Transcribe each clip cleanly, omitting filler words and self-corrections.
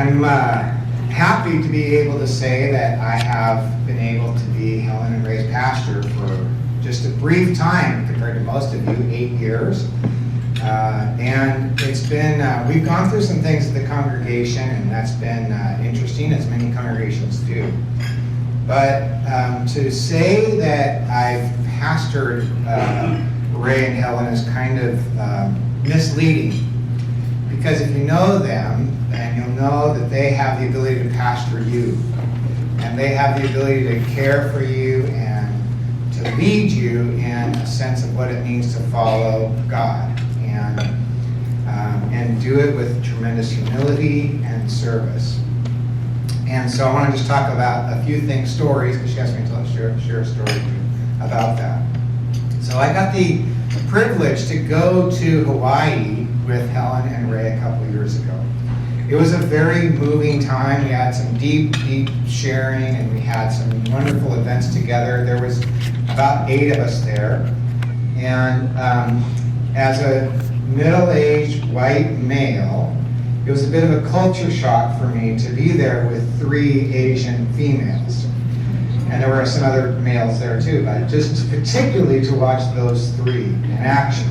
I'm happy to be able to say that I have been able to be Helen and Ray's pastor for just a brief time compared to most of you, 8 years. And it's been, we've gone through some things at the congregation, and that's been interesting, as many congregations do. But to say that I've pastored Ray and Helen is kind of misleading. Because if you know them, then you'll know that they have the ability to pastor you. And they have the ability to care for you and to lead you in a sense of what it means to follow God. And do it with tremendous humility and service. And so I want to just talk about a few things, stories, because she asked me to share a story about that. So I got the privilege to go to Hawaii with Helen and Ray a couple years ago. It was a very moving time. We had some deep sharing, and we had some wonderful events together. There was about 8 of us there. And as a middle-aged white male, it was a bit of a culture shock for me to be there with 3 Asian females. And there were some other males there too, but just particularly to watch those 3 in action.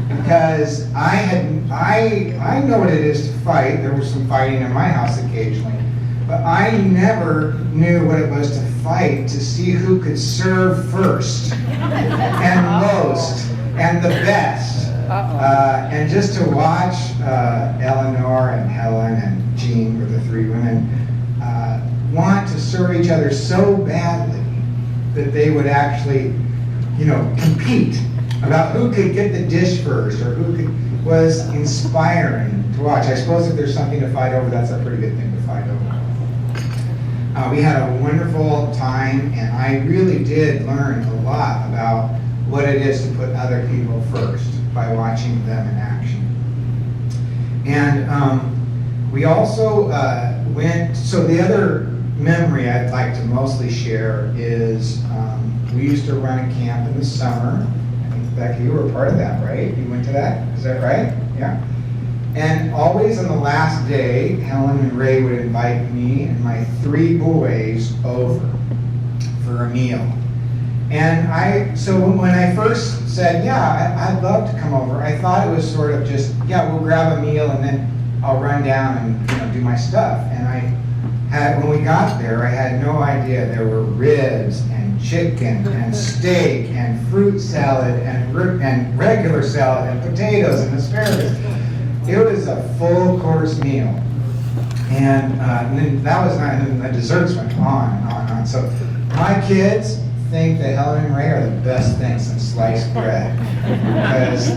Because I know what it is to fight. There was some fighting in my house occasionally, but I never knew what it was to fight to see who could serve first and most and the best. And just to watch Eleanor and Helen and Jean, were the 3 women, want to serve each other so badly that they would actually, compete about who could get the dish first or was inspiring to watch. I suppose if there's something to fight over, that's a pretty good thing to fight over. We had a wonderful time, and I really did learn a lot about what it is to put other people first by watching them in action. And we also so the other memory I'd like to mostly share is we used to run a camp in the summer. I think, Becky, you were a part of that, right? You went to that? Is that right? Yeah. And always on the last day, Helen and Ray would invite me and my 3 boys over for a meal. And so when I first said, yeah, I'd love to come over, I thought it was sort of just, yeah, we'll grab a meal and then I'll run down and do my stuff. And when we got there, I had no idea there were ribs and chicken and steak and fruit salad and regular salad and potatoes and asparagus. It was a full course meal. And then that was not, and then the desserts went on and on and on. So my kids think that Helen and Ray are the best thing since sliced bread. Because